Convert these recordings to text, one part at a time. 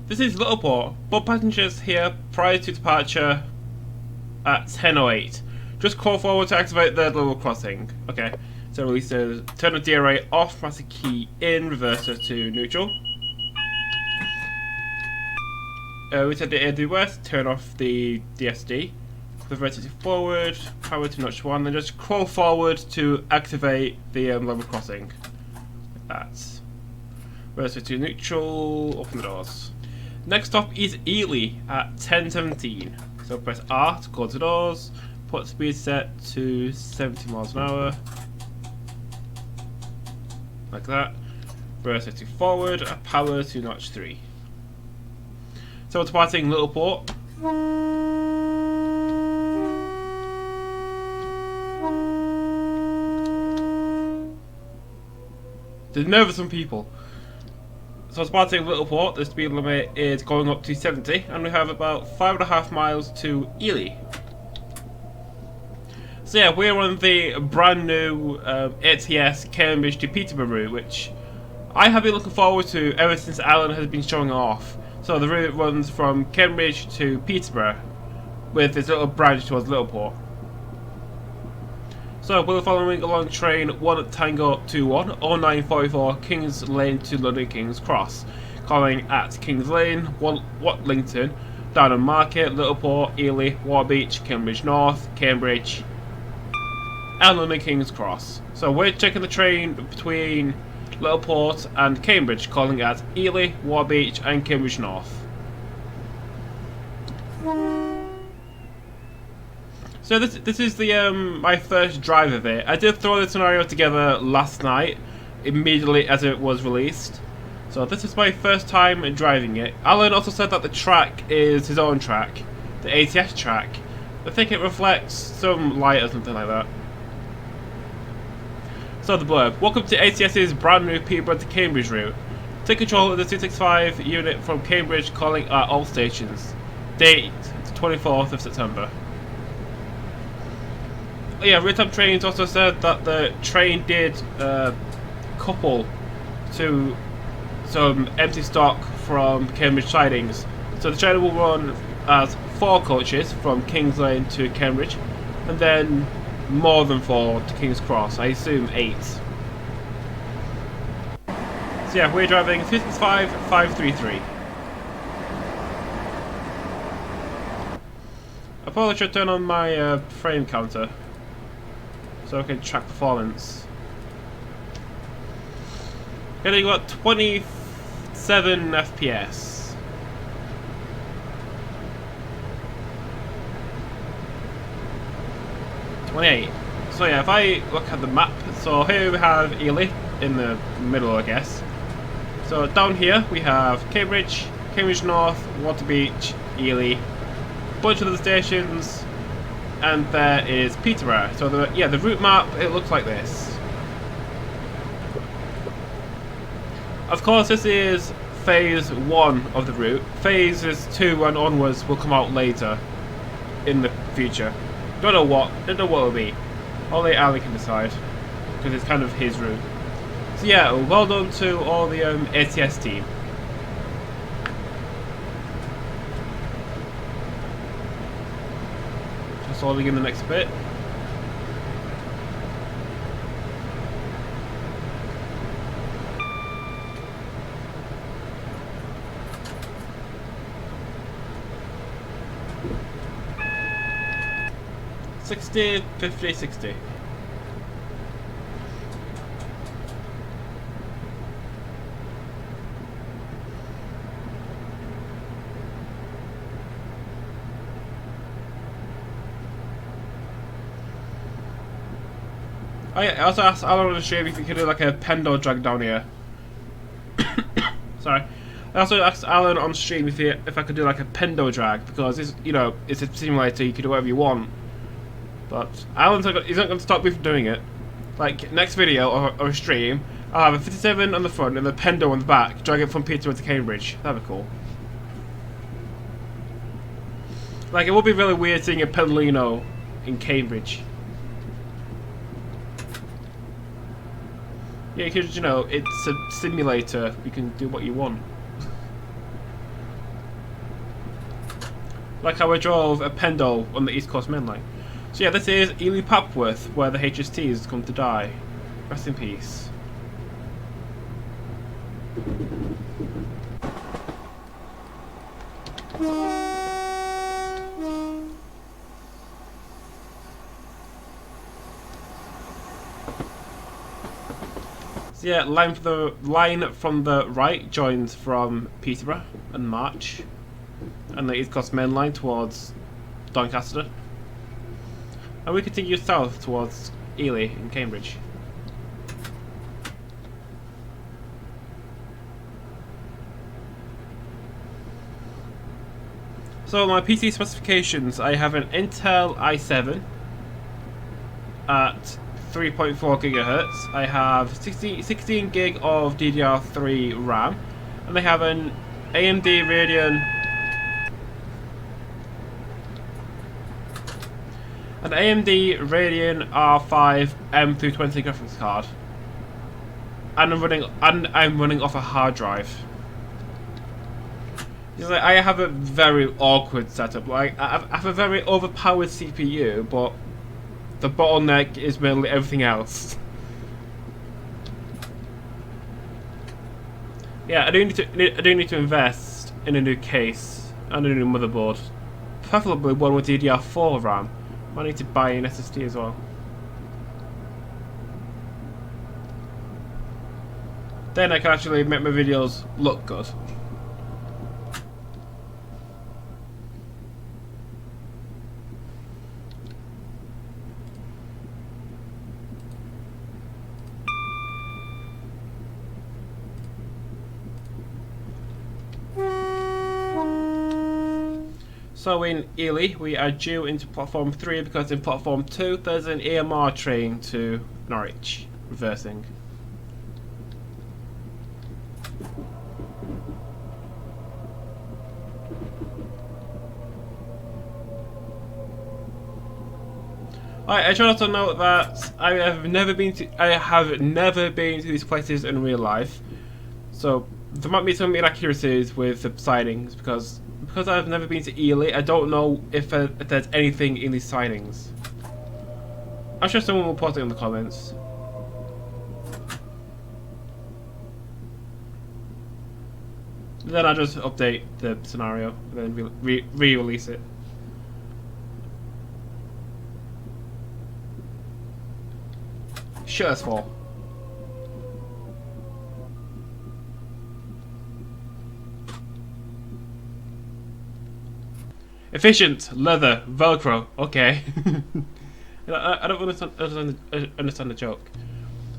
This is Littleport. Board passengers here prior to departure at 10:08. Just call forward to activate the level crossing. Okay. So release the turn the DRA off, press the key in, reverser to neutral. Reset the AWS, turn off the DSD. Reverse it to forward, power to notch 1, then just crawl forward to activate the level crossing. Like that. Reverse it to neutral, open the doors. Next stop is Ely at 10:17. So press R to close the doors, put speed set to 70 miles an hour. Like that. Reverse it to forward, power to notch 3. So we're departing Littleport. There's nervous some people. So departing Littleport, the speed limit is going up to 70, and we have about 5.5 miles to Ely. So yeah, we're on the brand new ATS Cambridge to Peterborough route, which I have been looking forward to ever since Alan has been showing off. So the route runs from Cambridge to Peterborough, with this little branch towards Littleport. So we're following along train 1 Tango 21, 0944 Kings Lane to London King's Cross, calling at Kings Lane, Watlington, Downham Market, Littleport, Ely, Warbeach, Cambridge North, Cambridge, and London King's Cross. So we're checking the train between Littleport and Cambridge, calling at Ely, Warbeach, and Cambridge North. So this is the my first drive of it. I did throw the scenario together last night, immediately as it was released. So this is my first time driving it. Alan also said that the track is his own track, the ATS track. I think it reflects some light or something like that. So the blurb. Welcome to ATS's brand new Peterborough to Cambridge route. Take control of the 265 unit from Cambridge, calling at all stations. Date 24th of September. Yeah, real-time trains also said that the train did couple to some empty stock from Cambridge sidings. So the train will run as 4 coaches from Kings Lane to Cambridge, and then more than 4 to King's Cross. I assume 8. So yeah, we're driving 265 533. I probably should turn on my frame counter so I can track performance. Getting about 27 FPS. So yeah, if I look at the map, so here we have Ely in the middle, I guess. So down here we have Cambridge, Cambridge North, Waterbeach, Ely, bunch of the stations, and there is Peterborough. So the route map, it looks like this. Of course, this is phase 1 of the route. Phases 2 and onwards will come out later in the future. Don't know what it'll be. Only Ali can decide, because it's kind of his route. So yeah, well done to all the ATS team. Just loading in the next bit. $60, $50, $60. I also asked Alan on the stream if he could do like a pendo drag down here. Sorry. I also asked Alan on stream if I could do like a pendo drag, because it's, you know, it's a simulator, you can do whatever you want. But he's not going to stop me from doing it. Like, next video or stream, I'll have a 57 on the front and a pendo on the back, drag it from Peterborough to Cambridge. That'd be cool. Like, it would be really weird seeing a Pendolino in Cambridge. Yeah, because, you know, it's a simulator. You can do what you want. like how I drove a Pendle on the East Coast Main Line. So yeah, this is Ely Papworth, where the HSTs come to die. Rest in peace. So yeah, line from the right joins from Peterborough and March, and the East Coast Main Line towards Doncaster, and we continue south towards Ely and Cambridge. So my PC specifications, I have an Intel i7 at 3.4 GHz. I have 16 gig of DDR3 RAM, and I have an AMD Radeon R5 M320 graphics card, and I'm running off a hard drive. Like, I have a very awkward setup. Like, I have a very overpowered CPU, but the bottleneck is mainly everything else. Yeah, I do need to invest in a new case and a new motherboard, preferably one with DDR4 RAM. I need to buy an SSD as well. Then I can actually make my videos look good. So in Ely, we are due into platform 3 because in platform 2 there's an AMR train to Norwich, reversing. I try not to note that I have never been to these places in real life, so there might be some inaccuracies with the sightings because I've never been to Ely. I don't know if there's anything in these sightings. I'm sure someone will post it in the comments. Then I'll just update the scenario and then re-release it. Sure as fall. Efficient, leather, Velcro. Okay. I don't understand the joke.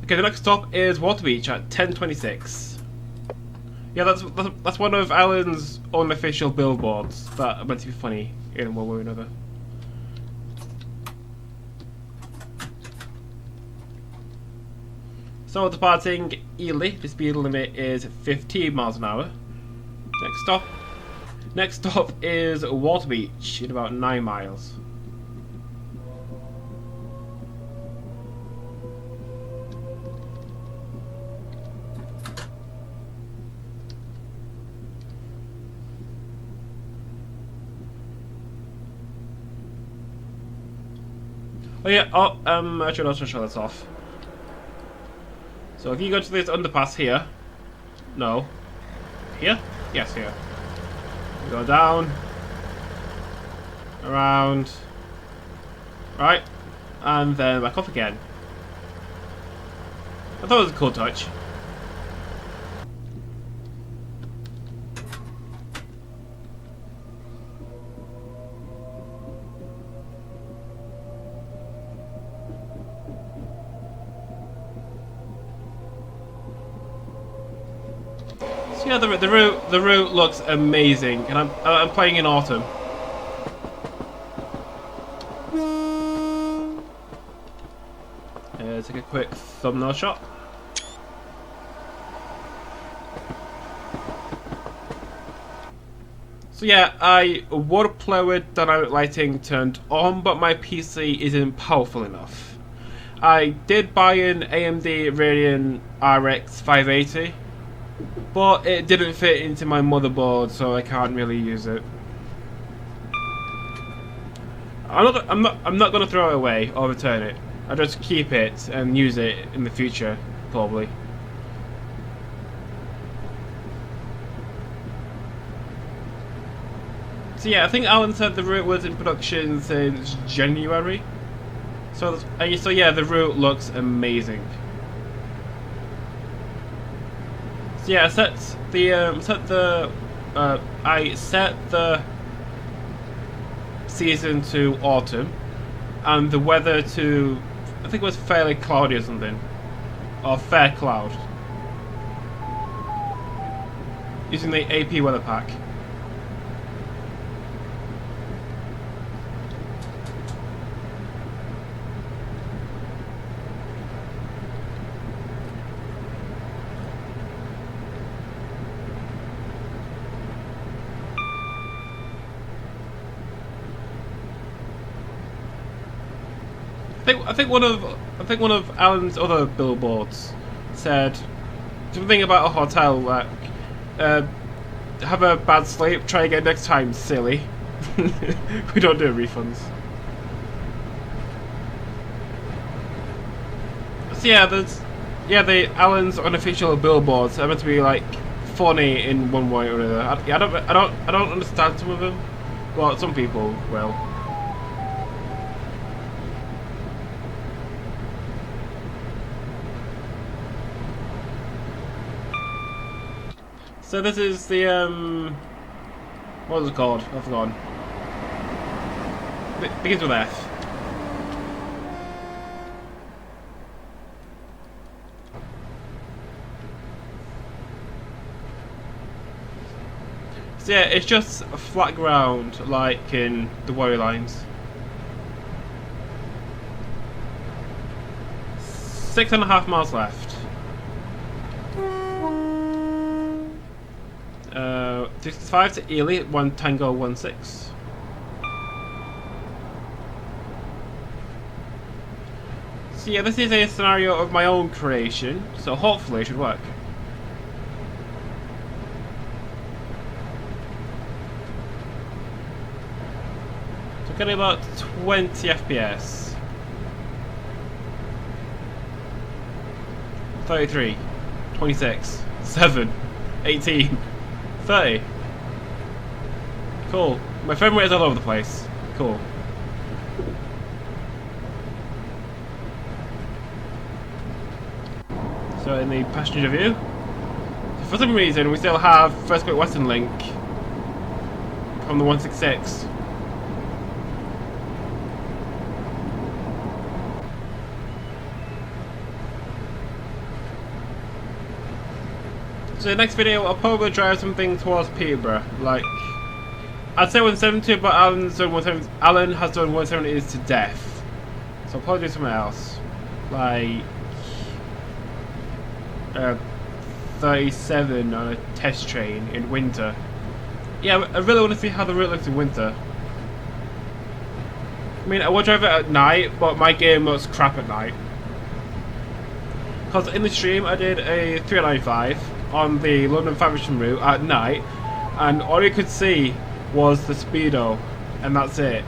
Okay, the next stop is Waterbeach at 10:26. Yeah, that's one of Alan's unofficial billboards that are meant to be funny in one way or another. So departing Ely, the speed limit is 15 miles an hour. Next stop is Waterbeach in about 9 miles. Oh yeah, I should also show this off. So if you go to this underpass here, no, here? Yes, here. You go down, around, right, and then back up again. I thought it was a cool touch. Yeah, the route looks amazing, and I'm playing in autumn. Take a quick thumbnail shot. So yeah, I would play with dynamic lighting turned on, but my PC isn't powerful enough. I did buy an AMD Radeon RX 580. But it didn't fit into my motherboard, so I can't really use it. I'm not gonna throw it away or return it. I'll just keep it and use it in the future, probably. So yeah, I think Alan said the route was in production since January. So yeah, the route looks amazing. So yeah, I set the season to autumn, and the weather to, I think it was fairly cloudy or something, or fair cloud, using the AP weather pack. I think one of Alan's other billboards said something about a hotel like have a bad sleep, try again next time, silly. We don't do refunds. So yeah, the Alan's unofficial billboards are meant to be like funny in one way or another. I don't understand some of them, but some people will. So this is the what is it called? I've forgotten. Begins with F. So yeah, it's just a flat ground like in the Warrior Lines. 6.5 miles left. 65 to Ely, 1 Tango 16. So yeah, this is a scenario of my own creation, so hopefully it should work. So getting about 20 FPS. 33, 26, 7, 18, 30. Cool. My frame rate is all over the place. Cool. So in the passenger view, for some reason we still have First Great Western Link from the 166. So the next video I'll probably drive something towards Peterborough, like I'd say 170, but Alan has done 170s to death. So I'll probably do something else. Like 37 on a test train in winter. Yeah, I really want to see how the route looks in winter. I mean, I would drive it at night, but my game looks crap at night. Because in the stream I did a 395 on the London Faversham route at night, and all you could see was the speedo, and that's it.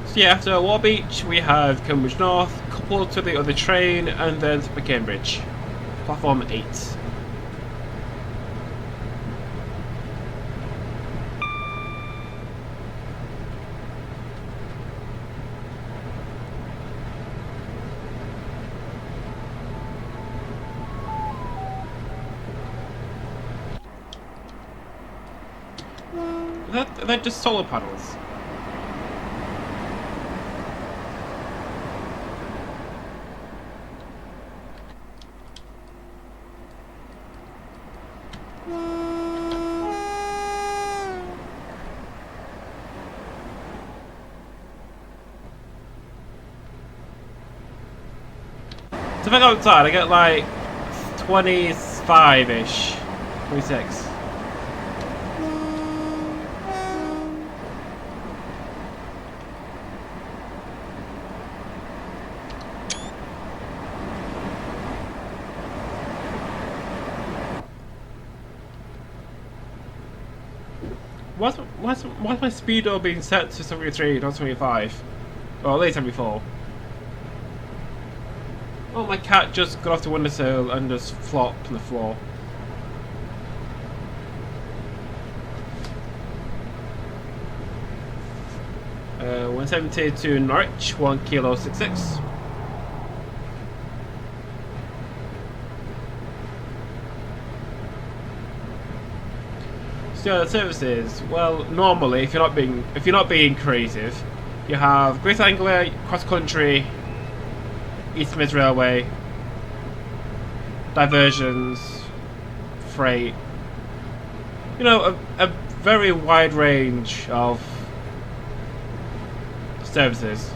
So yeah, after War Beach we have Cambridge North, coupled to the other train, and then to Cambridge. Platform 8. They're just solar panels. So if I go outside, I get like 25-ish. 26. Why's my speedo being set to 73, not 75? Well, at least 74. Oh, my cat just got off the windowsill and just flopped on the floor. Uh, 170 to Norwich, 1 kilo 66. So the services, well, normally if you're not being creative, you have Great Anglia, Cross Country, East Mids Railway, diversions, freight. You know, a very wide range of services.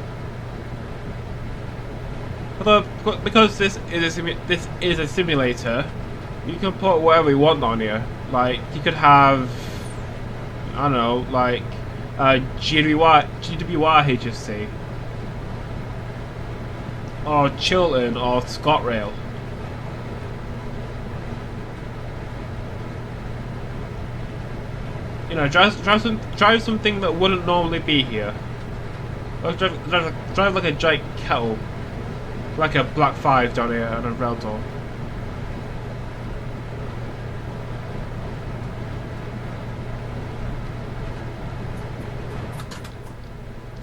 Although, because this is a simulator, you can put whatever you want on here. Like, you could have, I don't know, like GWY HFC, or Chiltern, or ScotRail. You know, drive something that wouldn't normally be here. Or drive like a giant kettle, like a Black 5 down here on a rail tour.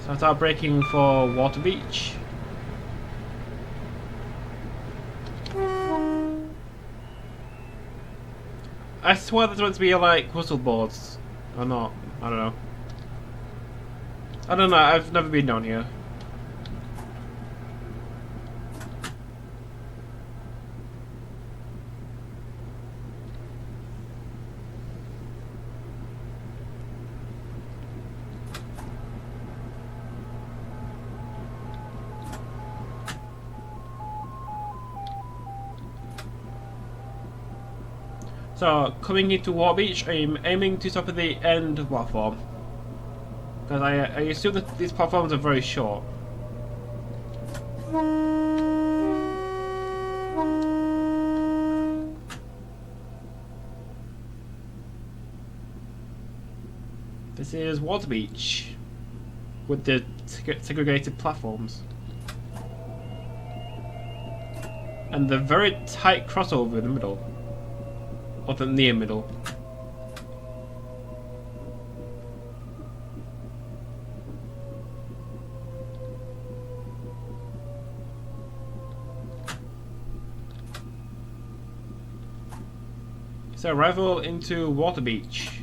So I start braking for Water Beach. I swear there's meant to be like whistle boards, or not. I don't know. I don't know. I've never been down here. So, coming into Water Beach, I'm aiming to stop at the end platform. Because I assume that these platforms are very short. This is Water Beach, with the segregated platforms. And the very tight crossover in the middle. Or the near middle. So arrival into Water Beach.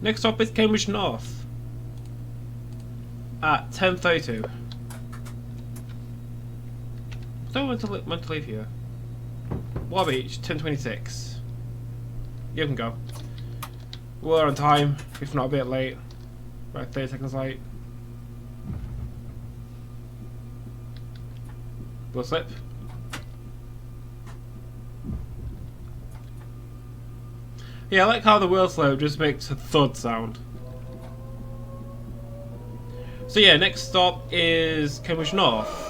Next stop is Cambridge North at 10:32. So meant to leave here. Water Beach, 10:26. You can go. We're on time, if not a bit late. Right, 30 seconds late. We'll slip. Yeah, I like how the wheel slope just makes a thud sound. So yeah, next stop is Cambridge North.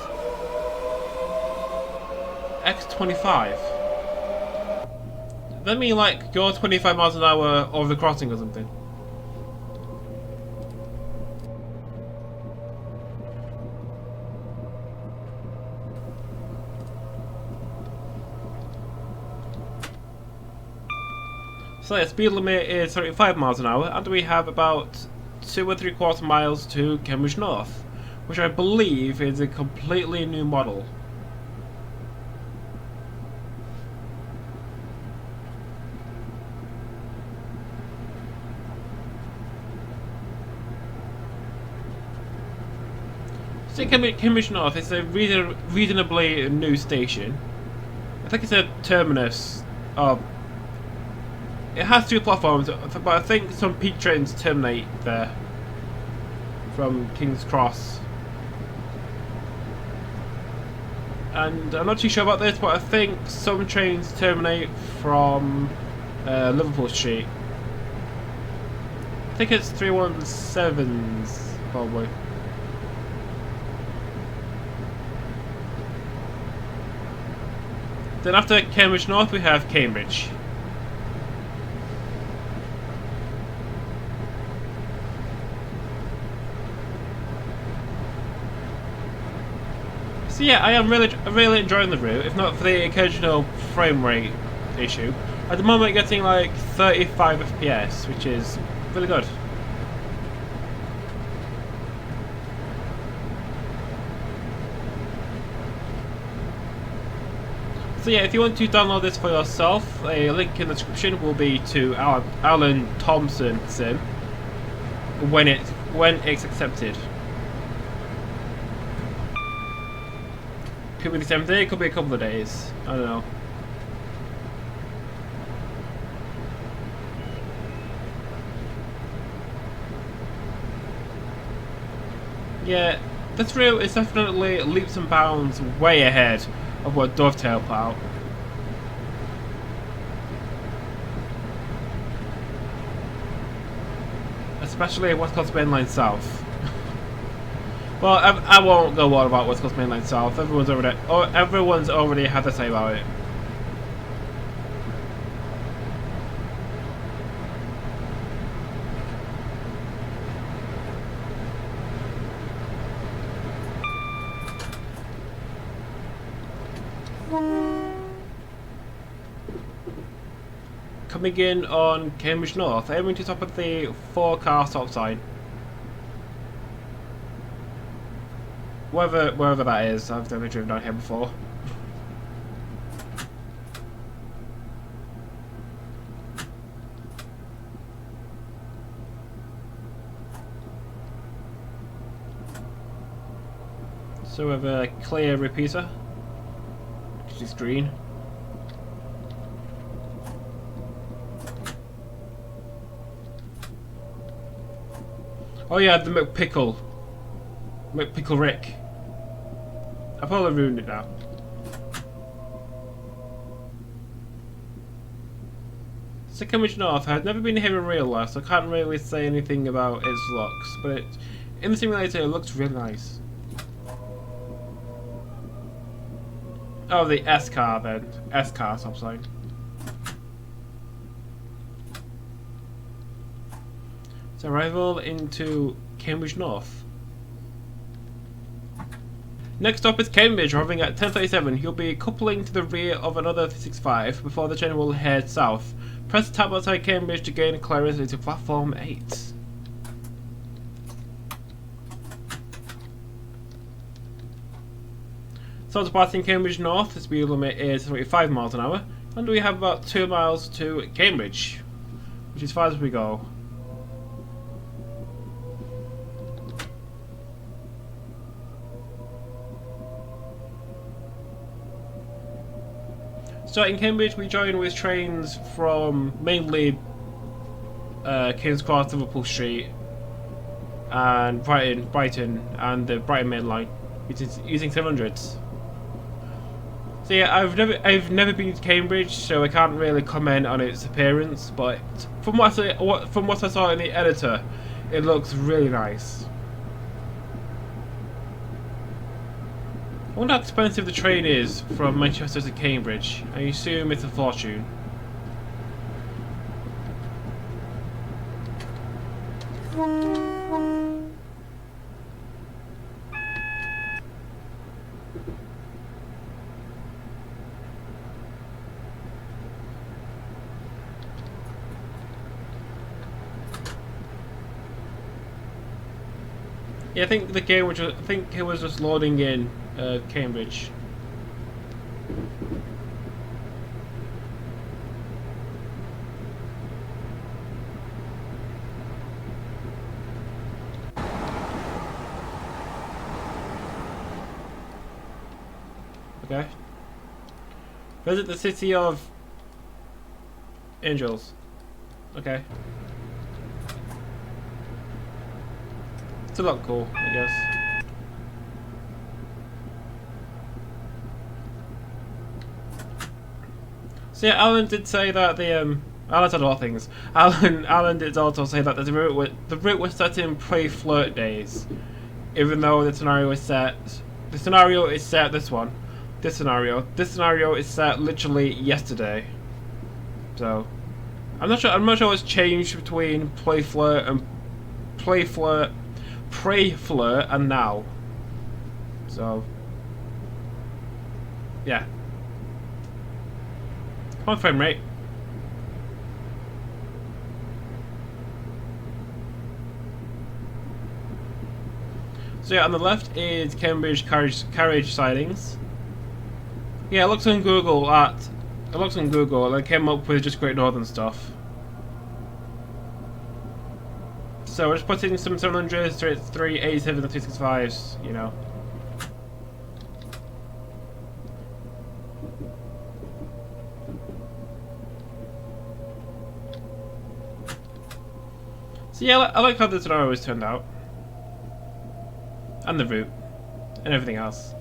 X25. That mean like go 25 miles an hour over the crossing or something. So yeah, speed limit is 35 miles an hour, and we have about 2 3/4 miles to Cambridge North, which I believe is a completely new model. So Cambridge North is a reasonably new station. I think it's a terminus. It has 2 platforms, but I think some peak trains terminate there. from King's Cross. And I'm not too sure about this, but I think some trains terminate from Liverpool Street. I think it's 317s, probably. Then after Cambridge North we have Cambridge. So yeah, I am really enjoying the route, if not for the occasional frame rate issue. At the moment getting like 35 FPS, which is really good. So yeah, if you want to download this for yourself, a link in the description will be to our Alan Thompson sim when it's accepted. Could be the same day, could be a couple of days. I don't know. Yeah, this route is definitely leaps and bounds way ahead of what Dovetail put out. Especially West Coast Mainline South. Well, I won't go on about West Coast Mainline South. Everyone's already had to say about it. Coming in on Cambridge North, aiming to top of the 4-car stop sign. Wherever that is, I've never driven down here before. So we have a clear repeater, which is green. Oh yeah, the McPickle Rick. I've probably ruined it now. So Cambridge North, I've never been here in real life, so I can't really say anything about its looks, but in the simulator it looks really nice. Oh, the S-car then. S-car stop sign. So arrival into Cambridge North. Next stop is Cambridge, arriving at 10:37. You'll be coupling to the rear of another 365 before the train will head south. Press the tab outside Cambridge to gain clearance into platform 8. So departing Cambridge North, the speed limit is 35 miles an hour, and we have about 2 miles to Cambridge, which is as far as we go. So in Cambridge we join with trains from mainly King's Cross, Liverpool Street and Brighton and the Brighton Main Line, which is using 700s. So yeah, I've never been to Cambridge, so I can't really comment on its appearance, but from what I saw in the editor, it looks really nice. I wonder how expensive the train is from Manchester to Cambridge. I assume it's a fortune. Yeah, I think it was just loading in Cambridge. Okay. Visit the city of Angels. Okay. It's a lot cool, I guess. So yeah, Alan did say that the Alan said a lot of things. Alan did also say that the route was set in pre-flirt days, even though the scenario is set. The scenario is set this one. This scenario is set literally yesterday. So I'm not sure what's changed between pre-flirt and now. So yeah. Come on, frame rate. So yeah, on the left is Cambridge carriage sightings. Yeah, I looked on Google and I came up with just Great Northern stuff. So we're just putting some 700s, 387s and 365s, you know. So yeah, I like how the scenario was turned out. And the route. And everything else.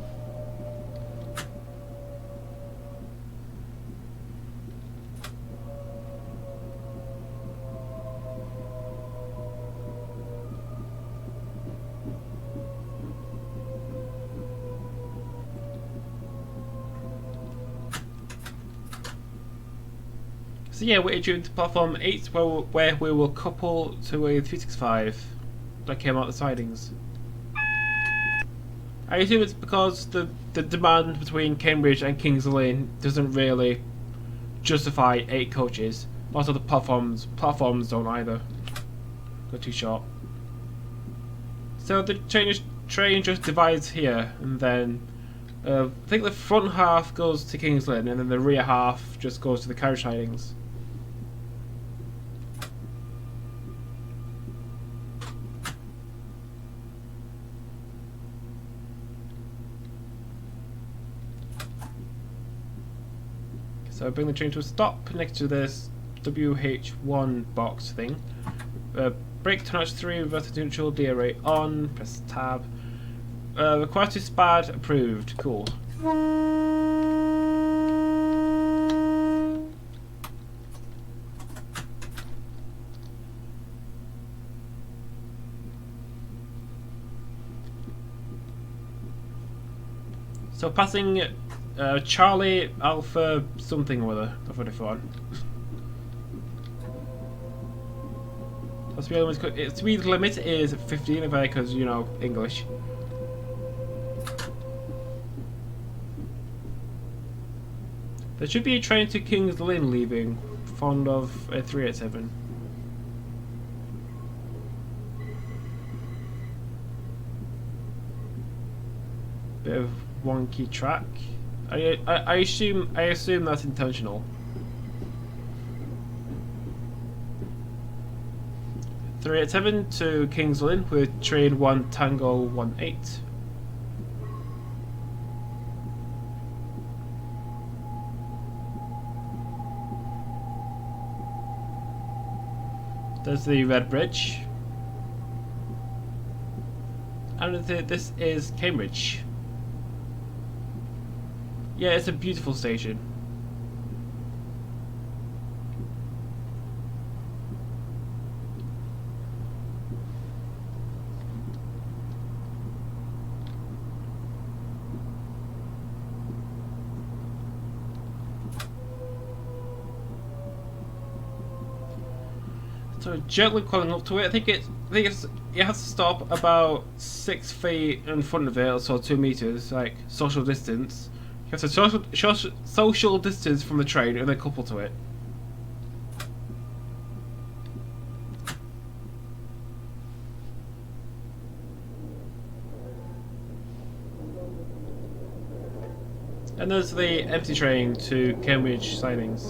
So yeah, we're due to platform 8 where we will couple to a 365 that came out of the sidings. I assume it's because the demand between Cambridge and Kings Lynn doesn't really justify 8 coaches. Also the platforms don't either. They're too short. So the train just divides here, and then I think the front half goes to Kings Lynn and then the rear half just goes to the carriage sidings. So bring the train to a stop next to this WH1 box thing. Brake to notch 3, reverse to neutral, gear rate on, press tab. Request to SPAD approved, cool. So passing Charlie Alpha something or other, I've already forgotten. Speed limit is 15 if I, because you know, English. There should be a train to Kings Lynn leaving, fond of a 387. Bit of wonky track. I assume that's intentional. 387 to Kings Lynn with train 1 Tango 18. There's the red bridge. And this is Cambridge. Yeah, it's a beautiful station. So gently crawling up to it. I think it has to stop about 6 feet in front of it, so 2 meters, like social distance. You have to social distance from the train and then couple to it. And there's the empty train to Cambridge sidings.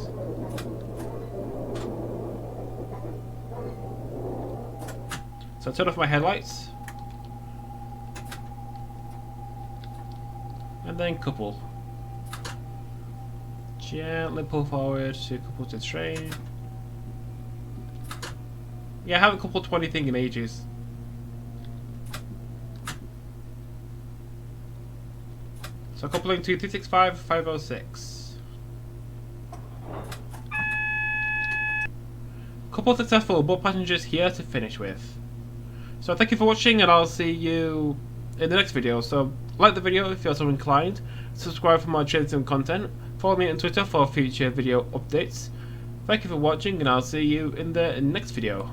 So I turn off my headlights. And then couple. Gently pull forward to couple to the train. Yeah, I haven't coupled to anything in ages. So coupling to 265 506. Couple successful, both passengers here to finish with. So thank you for watching, and I'll see you in the next video. So like the video if you're so inclined, subscribe for more trading content, follow me on Twitter for future video updates. Thank you for watching, and I'll see you in the next video.